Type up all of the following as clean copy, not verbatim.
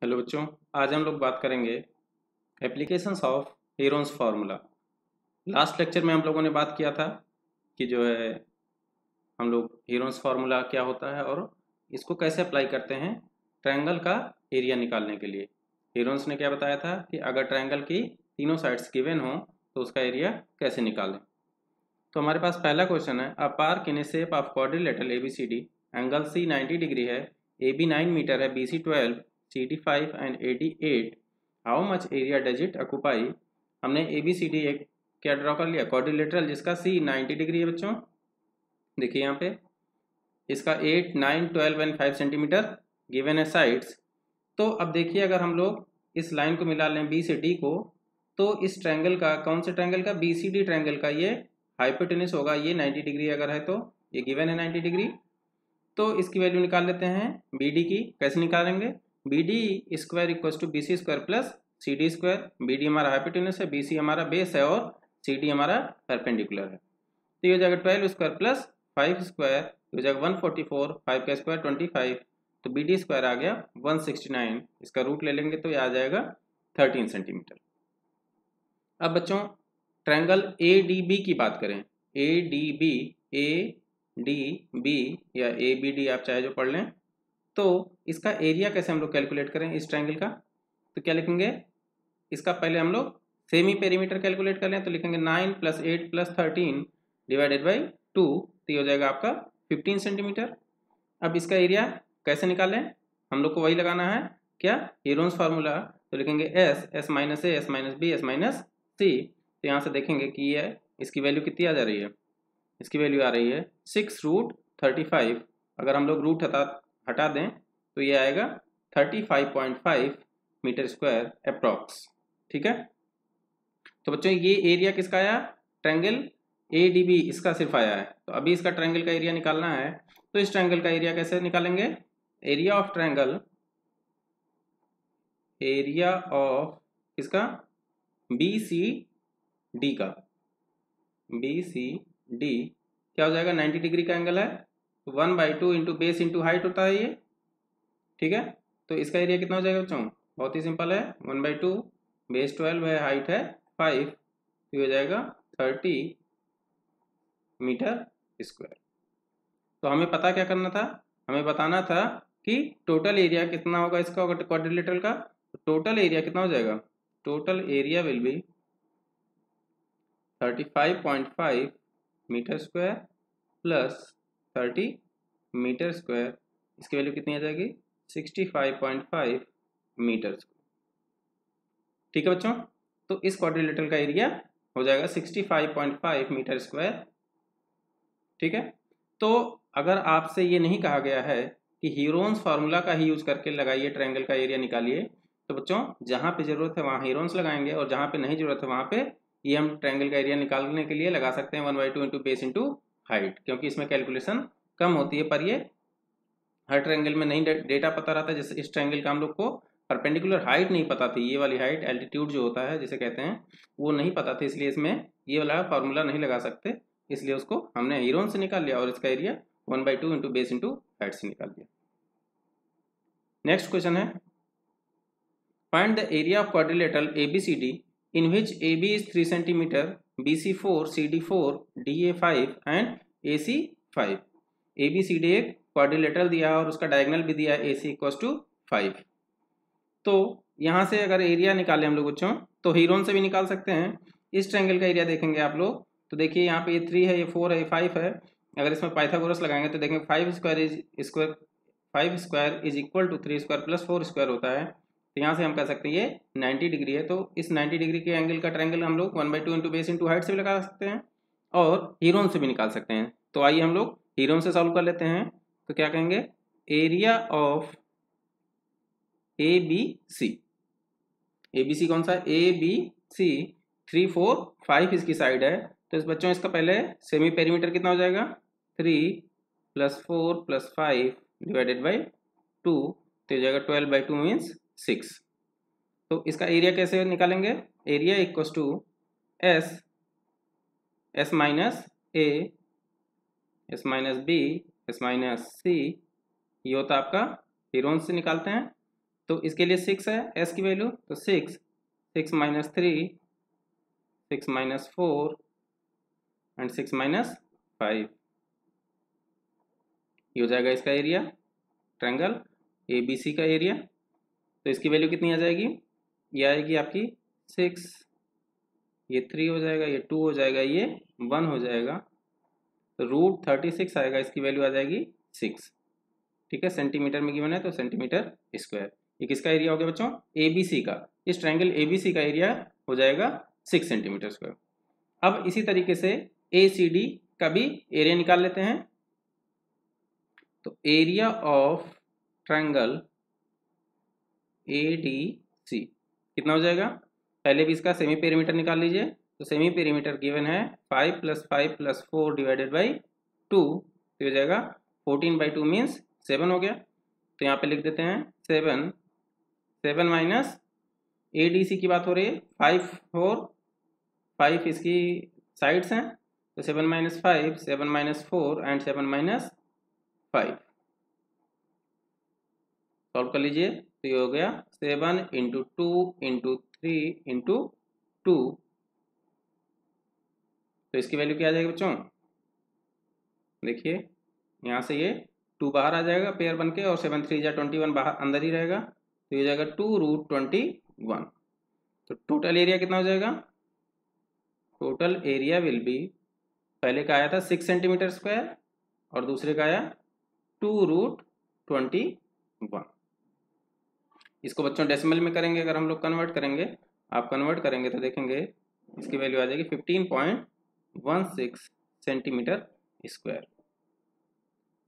Hello बच्चों, आज हम लोग बात करेंगे applications of Heron's formula. Last lecture में हम लोगों ने बात किया था कि जो है हम लोग हीरोन्स फार्मूला क्या होता है और इसको कैसे अप्लाई करते हैं ट्रायंगल का एरिया निकालने के लिए। हीरोन्स ने क्या बताया था कि अगर ट्रायंगल की तीनों साइड्स गिवन हो तो उसका एरिया कैसे निकालें। तो हमारे पास पहला क्वेश्चन है, a park in a shape of quadrilateral ABCD, angle C 90 degree है, AB 9 मीटर है, BC 12, CD 5 and AD 8, how much area does it occupy. हमने ABCD एक क्या ड्रॉ कर लिया, क्वाड्रिलेटरल जिसका C 90 डिग्री है बच्चों। देखिए यहाँ पे इसका 8, 9, 12 एंड 5 सेंटीमीटर गिवन है साइड्स। तो अब देखिए अगर हम लोग इस लाइन को मिला लें B से D को, तो इस ट्रायंगल का, कौन से ट्रायंगल का, BCD ट्रायंगल का ये हाइपोटेन्यूज होगा। ये 90 डिग्री अगर है तो ये गिवन है 90 डिग्री। तो इसकी वैल्यू निकाल लेते हैं BD की। कैसे निकालेंगे, BD square equal to BC square plus CD square. BD हमारा हाइपोटेन्यूज है, BC हमारा बेस है और CD हमारा परपेंडिकुलर है। तो ये हो जाएगा 12 स्क्वायर प्लस 5 स्क्वायर, हो जाएगा 144, 5 का स्क्वायर 25, तो BD स्क्वायर आ गया 169। इसका रूट ले लेंगे तो ये आ जाएगा 13 सेंटीमीटर। अब बच्चों ट्रायंगल ADB की बात करें, ADB, ADB या ABD आप चाहे जो पढ़ लें, तो इसका एरिया कैसे हम लोग कैलकुलेट करें इस ट्रायंगल का। तो क्या लिखेंगे, इसका पहले हम लोग सेमी पेरीमीटर कैलकुलेट कर लें। तो लिखेंगे 9 + 8 + 13 डिवाइडेड बाई 2, तो ये हो जाएगा आपका 15 सेंटीमीटर। अब इसका एरिया कैसे निकालें, हम लोग को वही लगाना है, क्या, हीरोन्स फार्मूला। तो लिखेंगे S, S minus A, S minus B, S minus C। तो यहाँ से देखेंगे कि ये इसकी वैल्यू कितनी आ जा रही है, इसकी वैल्यू आ रही है 6√35। अगर हम लोग रूट हटा दें तो ये आएगा 35.5 मीटर स्क्वायर अप्रॉक्स। ठीक है, तो बच्चों ये एरिया किसका आया, ट्रायंगल ADB, इसका सिर्फ आया है। तो अभी इसका ट्रायंगल का एरिया निकालना है। तो इस ट्रायंगल का एरिया कैसे निकालेंगे, area of triangle, area of इसका BCD का, BCD क्या हो जाएगा, 90 डिग्री का एंगल है, 1/2 इंटू बेस इंटू हाइट होता है ये। ठीक है, तो इसका एरिया कितना हो जाएगा बच्चों, बहुत ही सिंपल है, 1/2, बेस 12 है, हाइट है 5, तो हो जाएगा 30 मीटर स्क्वायर। तो हमें पता क्या करना था, हमें बताना था कि टोटल एरिया कितना होगा इसका क्वाड्रिलेटरल का। टोटल एरिया कितना हो जाएगा, total area will be 35.5 metre square plus 30 metre square, इसकी वैल्यू कितनी आ जाएगी, 65.5 मीटर। ठीक है बच्चों, तो इस क्वाड्रिलेटरल का एरिया हो जाएगा 65.5 मीटर स्क्वायर। ठीक है, तो अगर आपसे ये नहीं कहा गया है कि हीरोन्स फार्मूला का ही यूज करके लगाइए ट्रायंगल का एरिया निकालिए, तो बच्चों जहाँ पे जरूरत है वहाँ हीरोन्स लगाएंगे और जहाँ पे नहीं जरूरत है वहाँ पे ये हम ट्रायंगल का एरिया निकालने के लिए लगा सकते हैं 1/2 इंटू बेस इंटू हाइट, क्योंकि इसमें कैलकुलेशन कम होती है। पर ये हर ट्रायंगल में नहीं डेटा पता रहता है। जैसे इस ट्रायंगल का हम लोग को परपेंडिकुलर हाइट नहीं पता थी, ये वाली हाइट एल्टीट्यूड जो होता है जिसे कहते हैं वो नहीं पता था, इसलिए इसमें ये वाला फार्मूला नहीं लगा सकते, इसलिए उसको हमने हीरोन से निकाल लिया और इसका area 1/2 into base into height से निकाल दिया। नेक्स्ट क्वेश्चन है, find the area of quadrilateral ABCD in which AB is 3 centimetre, BC 4, CD 4, DA 5 and AC 5। ABCD एक क्वाड्रिलेटरल दिया है और उसका डायगोनल भी दिया है AC इक्वल टू 5। तो यहाँ से अगर एरिया निकालें हम लोग बच्चों तो हीरोन से भी निकाल सकते हैं। इस ट्रायंगल का एरिया देखेंगे आप लोग तो देखिए यहाँ पे ये 3 है, ये 4 है, ये 5 है। अगर इसमें पाइथागोरस लगाएंगे तो देखेंगे 5 square is equal to 3 square plus 4 square होता है। तो यहाँ से हम कह सकते हैं ये 90 डिग्री है। तो इस 90 डिग्री के एंगल का ट्रायंगल हम लोग 1/2 इंटू बेस इंटू हाइट से भी लगा सकते हैं और हीरोन से भी निकाल सकते हैं। तो आइए हम लोग हीरोन से सॉल्व कर लेते हैं। तो क्या कहेंगे, एरिया ऑफ ABC, ABC कौन सा, ABC 3, 4, 5 इसकी साइड है। तो इस बच्चों इसका पहले सेमी पेरीमीटर कितना हो जाएगा, 3 + 4 + 5 डिवाइडेड बाई 2, तो हो जाएगा 12/2 मीन्स 6। तो इसका एरिया कैसे निकालेंगे, area equal to S minus A, S minus B, S minus C, ये होता है आपका हीरोन से निकालते हैं। तो इसके लिए 6 है एस की वैल्यू, तो 6 माइनस 3, 6 माइनस 4 एंड 6 माइनस 5, ये हो जाएगा इसका area, triangle A B C का एरिया। तो इसकी वैल्यू कितनी आ जाएगी, ये आएगी आपकी 6, ये 3 हो जाएगा, ये 2 हो जाएगा, ये 1 हो जाएगा, तो √36 आएगा, इसकी वैल्यू आ जाएगी 6। ठीक है, सेंटीमीटर में गिवन है तो सेंटीमीटर स्क्वायर। ये किसका एरिया हो गया बच्चों, ए बी सी का। इस ट्रायंगल ए बी सी का एरिया हो जाएगा 6 सेंटीमीटर स्क्वायर। अब इसी तरीके से ए सी डी का भी एरिया निकाल लेते हैं। तो area of triangle A D C कितना हो जाएगा, पहले भी इसका सेमी पेरीमीटर निकाल लीजिए। तो सेमी पेरीमीटर गिवन है 5 + 5 + 4 डिवाइडेड बाई 2, तो हो जाएगा 14/2 मीन्स 7 हो गया। तो यहाँ पे लिख देते हैं 7 माइनस ए डी सी की बात हो रही है, 5 इसकी साइड्स हैं, तो 7 minus 5, 7 minus 4 and 7 minus 5 solve कर लीजिए। तो ये हो गया 7 × 2 × 3 × 2, तो इसकी वैल्यू क्या आ जाएगी बच्चों, देखिए यहाँ से ये 2 बाहर आ जाएगा पेयर बन के, और 7 × 3 = 21 बाहर अंदर ही रहेगा, तो ये हो जाएगा 2√21। तो टोटल एरिया कितना हो जाएगा, टोटल एरिया विल बी, पहले का आया था 6 सेंटीमीटर स्क्वायर और दूसरे का आया 2√21। इसको बच्चों डेसिमल में करेंगे, अगर हम लोग कन्वर्ट करेंगे, आप कन्वर्ट करेंगे तो देखेंगे इसकी वैल्यू आ जाएगी 15.16 सेंटीमीटर स्क्वायर।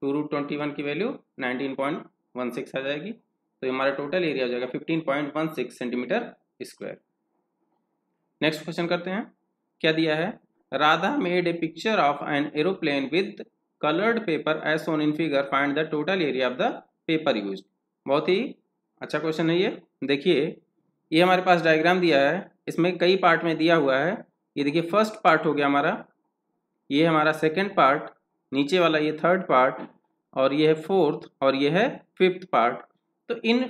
2√21 की वैल्यू 19.16 आ जाएगी, तो ये हमारा टोटल एरिया हो जाएगा 15.16 सेंटीमीटर स्क्वायर। नेक्स्ट क्वेश्चन करते हैं, क्या दिया है, Radha made a picture of an aeroplane with coloured paper as shown in figure, find the total area of the paper used. बहुत ही अच्छा क्वेश्चन है ये। देखिए ये हमारे पास डायग्राम दिया है, इसमें कई पार्ट में दिया हुआ है। ये देखिए फर्स्ट पार्ट हो गया हमारा, ये हमारा सेकंड पार्ट, नीचे वाला ये थर्ड पार्ट, और ये है फोर्थ, और ये है फिफ्थ पार्ट। तो इन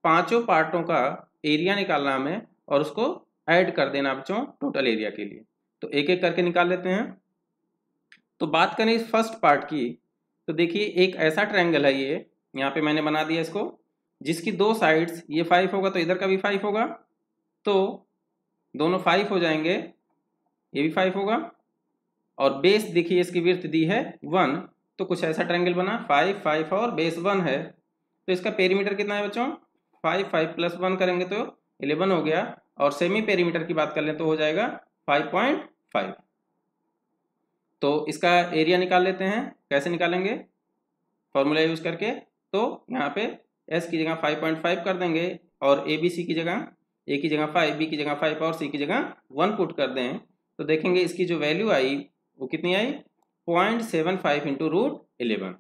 पांचों पार्टों का एरिया निकालना हमें और उसको ऐड कर देना बच्चों टोटल एरिया के लिए। तो एक एक करके निकाल लेते हैं। तो बात करें इस फर्स्ट पार्ट की, तो देखिए एक ऐसा ट्रायंगल है, ये यहाँ पे मैंने बना दिया इसको, जिसकी दो साइड्स, ये 5 होगा तो इधर का भी 5 होगा, तो दोनों 5 हो जाएंगे, ये भी 5 होगा, और बेस देखिए इसकी विड्थ दी है 1, तो कुछ ऐसा ट्रायंगल बना 5, 5 और बेस 1 है। तो इसका पेरीमीटर कितना है बच्चों, 5, 5 + 1 करेंगे तो 11 हो गया, और सेमी पेरीमीटर की बात कर लें तो हो जाएगा 5.5। तो इसका एरिया निकाल लेते हैं, कैसे निकालेंगे, फॉर्मूला यूज करके। तो यहाँ पे s की जगह 5.5 कर देंगे, और ए बी सी की जगह, ए की जगह 5, बी की जगह 5 और सी की जगह 1 पुट कर दें, तो देखेंगे इसकी जो वैल्यू आई वो कितनी आई, 0.75 × √11।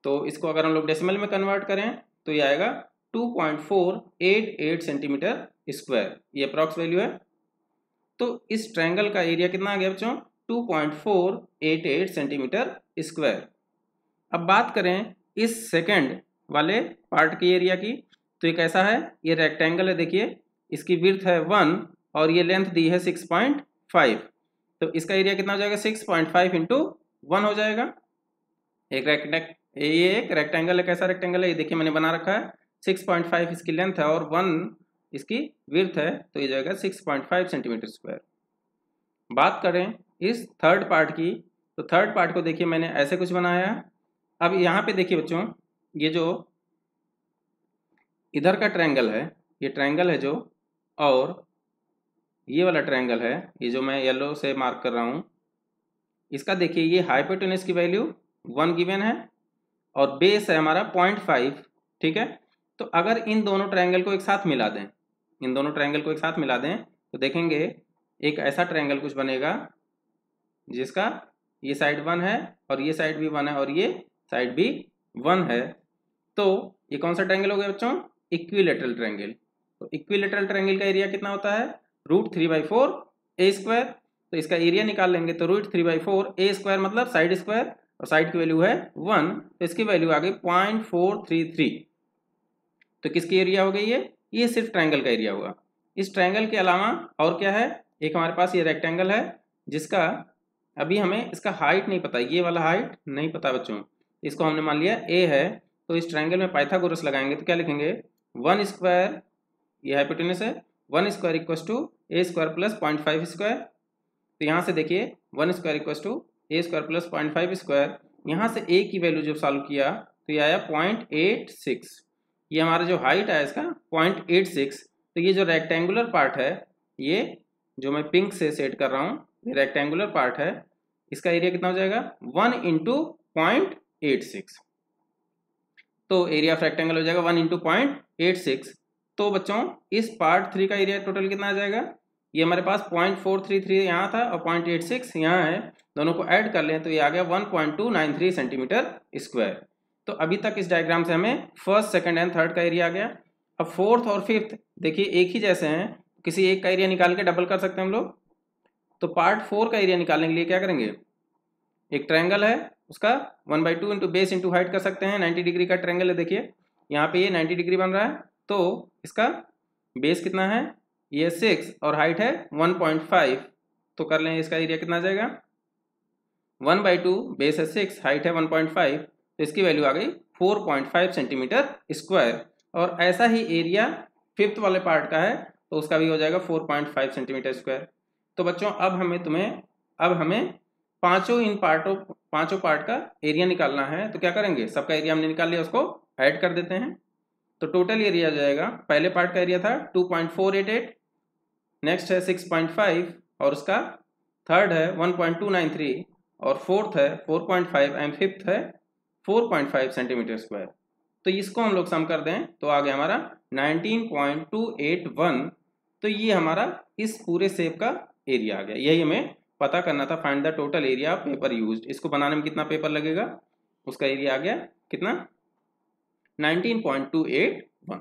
तो इसको अगर हम लोग डेसिमल में कन्वर्ट करें तो ये आएगा 2.488 सेंटीमीटर स्क्वायर, ये अप्रॉक्स वैल्यू है। तो इस ट्रायंगल का एरिया कितना आ गया बच्चों, 2.488 सेंटीमीटर स्क्वायर। अब बात करें इस सेकंड वाले पार्ट की एरिया की, तो एक ऐसा है, ये रेक्टेंगल है, देखिए इसकी विड्थ है 1 और ये लेंथ दी है 6.5, तो इसका एरिया कितना हो जाएगा, 6.5 × 1 हो जाएगा। ये एक रेक्टेंगल है, कैसा रेक्टेंगल है, ये देखिए मैंने बना रखा है, 6.5 इसकी लेंथ है और 1 इसकी विड्थ है, तो ये जाएगा 6.5 सेंटीमीटर स्क्वायर। बात करें इस थर्ड पार्ट की, तो थर्ड पार्ट को देखिए मैंने ऐसे कुछ बनाया है। अब यहाँ पे देखिए बच्चों, ये जो इधर का ट्रायंगल है, ये ट्रायंगल है जो, और ये वाला ट्रायंगल है, ये जो मैं येलो से मार्क कर रहा हूँ, इसका देखिए ये हाइपोटेनस की वैल्यू 1 गिवन है और बेस है हमारा 0.5, ठीक है। तो अगर इन दोनों ट्रायंगल को एक साथ मिला दें, इन दोनों ट्रायंगल को एक साथ मिला दें, तो देखेंगे एक ऐसा ट्रायंगल कुछ बनेगा जिसका ये साइड 1 है और ये साइड भी 1 है और ये साइड भी 1 है। तो ये कौन सा ट्रायंगल हो गया बच्चों, इक्विलैटरल ट्रायंगल। तो इक्विलैटरल ट्रायंगल का एरिया कितना होता है, √3/4 a²। तो इसका एरिया निकाल लेंगे तो √3/4 a² मतलब साइड स्क्वायर, और साइड की वैल्यू है 1, तो इसकी वैल्यू आ गई 0.433। तो किसकी एरिया हो गई ये सिर्फ ट्रायंगल का एरिया हुआ। इस ट्रायंगल के अलावा और क्या है, एक हमारे पास ये रेक्टेंगल है जिसका अभी हमें इसका हाइट नहीं पता, ये वाला हाइट नहीं पता बच्चों, इसको हमने मान लिया ए है। तो इस ट्रायंगल में पाइथागोरस लगाएंगे तो क्या लिखेंगे, 1 स्क्वायर, ये हाइपोटेनस है, 1 square equals to a square plus 0.5 square. तो यहाँ से देखिए 1 square equals to a square plus 0.5 square, यहाँ से ए की वैल्यू जब सॉल्व किया तो ये आया 0.86, ये हमारा जो हाइट है इसका 0.86। तो ये जो रेक्टेंगुलर पार्ट है, ये जो मैं पिंक से सेट कर रहा हूँ, ये रेक्टेंगुलर पार्ट है, इसका एरिया कितना हो जाएगा 1 इंटू 0.86। तो एरिया ऑफ रेक्टेंगल हो जाएगा 1 इंटू 0.86। तो बच्चों इस पार्ट 3 का एरिया टोटल कितना आ जाएगा, ये हमारे पास 0.433 यहाँ था और 0.86 यहाँ है, दोनों को ऐड कर लें तो ये आ गया 1.293 सेंटीमीटर स्क्वायर। तो अभी तक इस डायग्राम से हमें फर्स्ट, सेकंड एंड थर्ड का एरिया आ गया। अब फोर्थ और फिफ्थ देखिए एक ही जैसे हैं, किसी एक का एरिया निकाल के डबल कर सकते हैं हम लोग। तो पार्ट 4 का एरिया निकालने के लिए क्या करेंगे, एक ट्रायंगल है उसका 1/2 इंटू बेस इंटू हाइट कर सकते हैं। 90 डिग्री का ट्रायंगल है, देखिए यहाँ पे ये 90 डिग्री बन रहा है, तो इसका बेस कितना है, ये 6 और हाइट है 1.5। तो कर लें इसका एरिया कितना आ जाएगा, 1/2 बेस है 6, हाइट है 1.5, तो इसकी वैल्यू आ गई 4.5 सेंटीमीटर स्क्वायर। और ऐसा ही एरिया फिफ्थ वाले पार्ट का है तो उसका भी हो जाएगा 4.5 सेंटीमीटर स्क्वायर। तो बच्चों अब हमें पांचों पार्ट का एरिया निकालना है। तो क्या करेंगे, सबका एरिया हमने निकाल लिया, उसको ऐड कर देते हैं। तो टोटल एरिया आ जाएगा, पहले पार्ट का एरिया था 2.488, नेक्स्ट है 6.5 और उसका थर्ड है 1.293 और फोर्थ है 4.5 एंड फिफ्थ है 4.5 सेंटीमीटर स्क्वायर। तो इसको हम लोग सम कर दें तो आ गया हमारा 19.281। तो ये हमारा इस पूरे शेप का एरिया आ गया। यही हमें पता करना था, find the total area of paper used. इसको बनाने में कितना पेपर लगेगा, उसका एरिया आ गया कितना 19.281।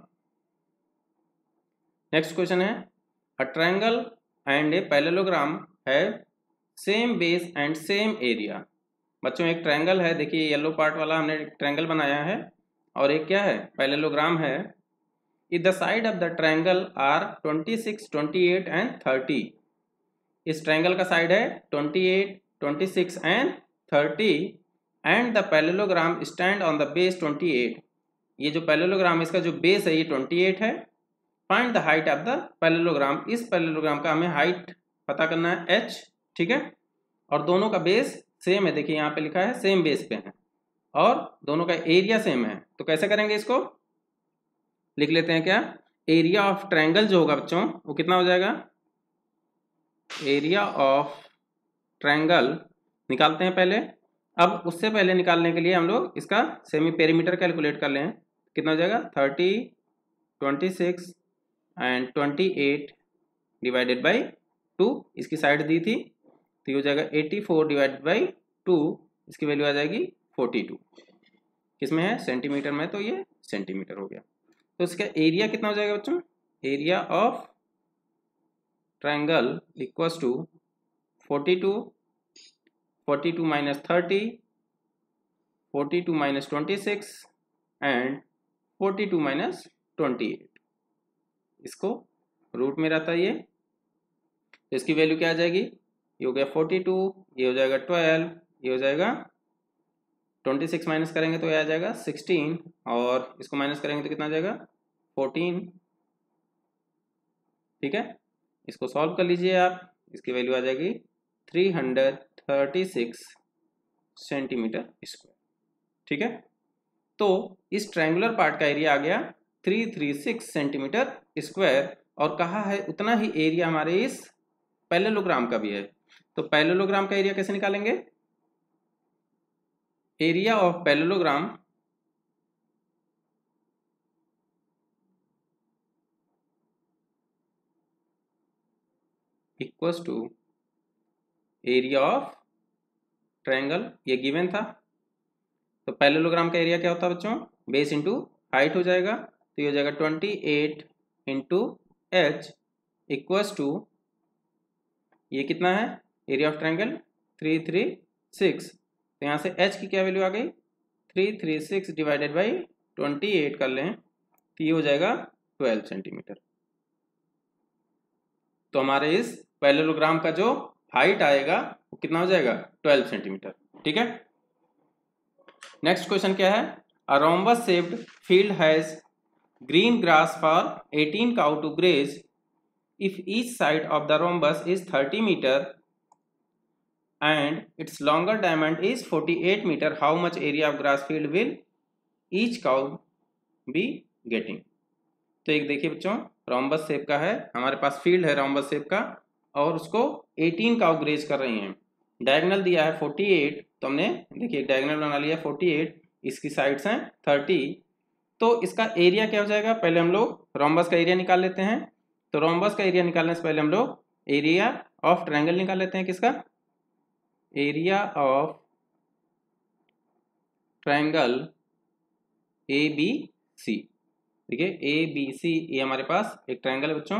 नेक्स्ट क्वेश्चन है, a triangle and a parallelogram have same base and same area. बच्चों एक ट्रायंगल है, देखिए येलो पार्ट वाला हमने ट्रायंगल बनाया है, और एक क्या है, पैरेललोग्राम है। If the side of the triangle are 26, 28 and 30। इस ट्रायंगल का साइड है 28, 26 and 30 and the parallelogram stand on the base 28। ये जो पैरेललोग्राम इसका जो बेस है ये 28 है। Find the height of the parallelogram. इस पैरेललोग्राम का हमें हाइट पता करना है h, ठीक है, और दोनों का बेस सेम है, देखिए यहाँ पे लिखा है सेम बेस पे है, और दोनों का एरिया सेम है। तो कैसे करेंगे, इसको लिख लेते हैं क्या, एरिया ऑफ ट्रायंगल जो होगा बच्चों वो कितना हो जाएगा, एरिया ऑफ ट्रायंगल निकालते हैं पहले। अब उससे पहले निकालने के लिए हम लोग इसका सेमी पेरीमीटर कैलकुलेट कर लें, कितना हो जाएगा 30, 26 एंड 28 डिवाइडेड बाई 2, इसकी साइड दी थी तो ये हो जाएगा 84 डिवाइडेड बाई 2, इसकी वैल्यू आ जाएगी 42। किसमें है, सेंटीमीटर में, तो ये सेंटीमीटर हो गया। तो इसका एरिया कितना हो जाएगा बच्चों, area of triangle equals to 42 minus 30, 42 minus 26 and 42 minus 28, इसको रूट में रहता है ये, तो इसकी वैल्यू क्या आ जाएगी, ये हो गया 42, ये हो जाएगा 12, ये हो जाएगा 26 माइनस करेंगे तो ये आ जाएगा 16, और इसको माइनस करेंगे तो कितना आ जाएगा 14, ठीक है। इसको सॉल्व कर लीजिए आप, इसकी वैल्यू आ जाएगी 336 सेंटीमीटर स्क्वायर, ठीक है। तो इस ट्रायंगुलर पार्ट का एरिया आ गया 336 सेंटीमीटर स्क्वायर, और कहा है उतना ही एरिया हमारे इस पैरेललोग्राम का भी है। तो पैरेललोग्राम का एरिया कैसे निकालेंगे, area of parallelogram equals to area of triangle, ये गिवन था। तो पैरेललोग्राम का एरिया क्या होता है बच्चों, बेस इंटू हाइट हो जाएगा, तो ये हो जाएगा 28 इंटू h इक्वल्स टू, ये कितना है, एरिया ऑफ ट्रायंगल 336, तो यहाँ से h की क्या वैल्यू आ गई 336 डिवाइडेड बाई 28 कर लें तो ये हो जाएगा 12 सेंटीमीटर। तो हमारे इस पैरेललोग्राम का जो हाइट आएगा वो कितना हो जाएगा 12 सेंटीमीटर। ठीक है। नेक्स्ट क्वेश्चन क्या है, a rhombus shaped field has green grass for 18 cow to graze. If each side of the rhombus is 30 meter and its longer diameter is 48 meter, how much area of grass field will each cow be getting? तो एक देखिए बच्चों, rhombus shape का है, हमारे पास field है rhombus shape का और उसको 18 काउ ग्रेज कर रही हैं। डायगोनल दिया है 48, तो हमने देखिए डायगोनल बना लिया 48, इसकी साइड्स हैं 30, तो इसका एरिया क्या हो जाएगा, पहले हम लोग रोम्बस का एरिया निकाल लेते हैं। तो रोम्बस का एरिया निकालने से पहले हम लोग एरिया ऑफ ट्रायंगल निकाल लेते हैं। किसका? Area of triangle A B C. देखिए ए बी सी ये हमारे पास एक ट्रायंगल है बच्चों।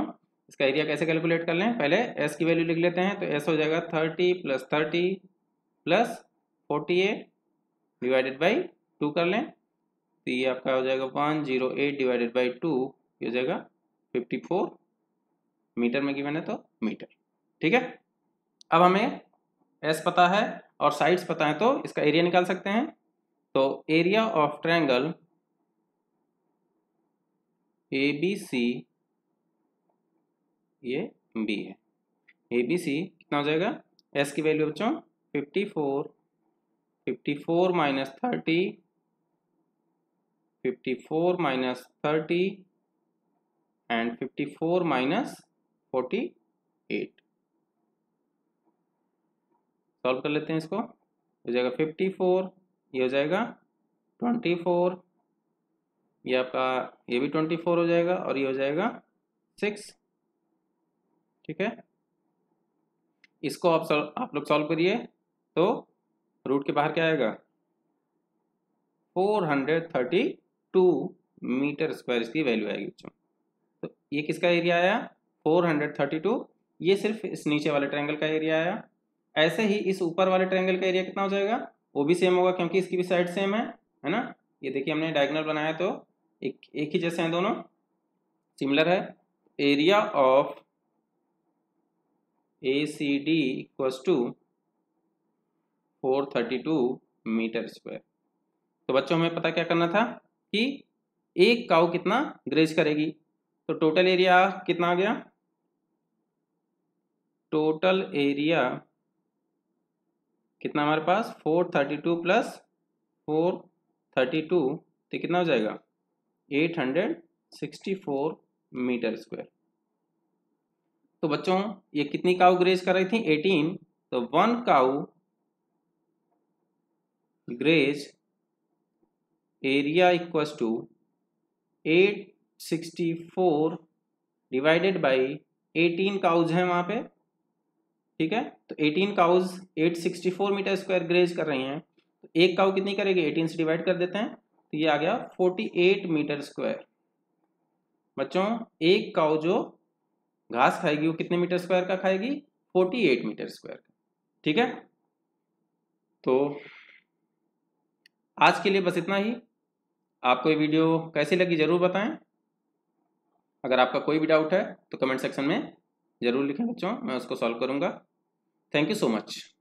इसका एरिया कैसे कैलकुलेट कर लें, पहले एस की वैल्यू लिख लेते हैं। तो एस हो जाएगा 30 + 30 + 48 डिवाइडेड बाई 2 कर लें, तो ये आपका हो जाएगा 108 डिवाइडेड बाई 2, ये हो जाएगा 54 मीटर में गिवन है तो मीटर। ठीक है। अब हमें एस पता है और साइड्स पता है, तो इसका एरिया निकाल सकते हैं। तो area of triangle A B C, ये बी है, ए बी सी कितना हो जाएगा, एस की वैल्यू बच्चों 54, 54 - 30, 54 - 30 एंड 54 - 48। सॉल्व कर लेते हैं इसको, हो जाएगा 54, ये हो जाएगा 24, ये आपका ये भी 24 हो जाएगा और ये हो जाएगा 6। ठीक है। इसको आप लोग सॉल्व करिए, तो रूट के बाहर क्या आएगा 432 मीटर स्क्वायर इसकी वैल्यू आएगी बच्चों। तो ये किसका एरिया आया 432, ये सिर्फ इस नीचे वाले ट्रायंगल का एरिया आया। ऐसे ही इस ऊपर वाले ट्रायंगल का एरिया कितना हो जाएगा, वो भी सेम होगा क्योंकि इसकी भी साइड सेम है ना। ये देखिए हमने डायगोनल बनाया तो एक ही जैसे हैं, दोनों सिमिलर है। Area of ACD = 432 metre square. तो बच्चों हमें पता क्या करना था कि एक काऊ कितना ग्रेज करेगी, तो टोटल एरिया कितना आ गया, टोटल एरिया कितना हमारे पास 432 + 432, तो कितना हो जाएगा 864 मीटर स्क्वायर। तो बच्चों ये कितनी काऊ ग्रेज कर रही थी 18, तो 1 cow graze area = 864 divided by 18 cows हैं वहां पे। ठीक है। तो 18 काउज 864 मीटर स्क्वायर ग्रेज कर रही हैं, तो एक काऊ कितनी करेगी 18 से डिवाइड कर देते हैं, तो ये आ गया 48 मीटर स्क्वायर। बच्चों एक काऊ जो घास खाएगी वो कितने मीटर स्क्वायर का खाएगी 48 मीटर स्क्वायर का। ठीक है। तो आज के लिए बस इतना ही। आपको ये वीडियो कैसी लगी जरूर बताएं। अगर आपका कोई भी डाउट है तो कमेंट सेक्शन में जरूर लिखें बच्चों, मैं उसको सॉल्व करूंगा। Thank you so much.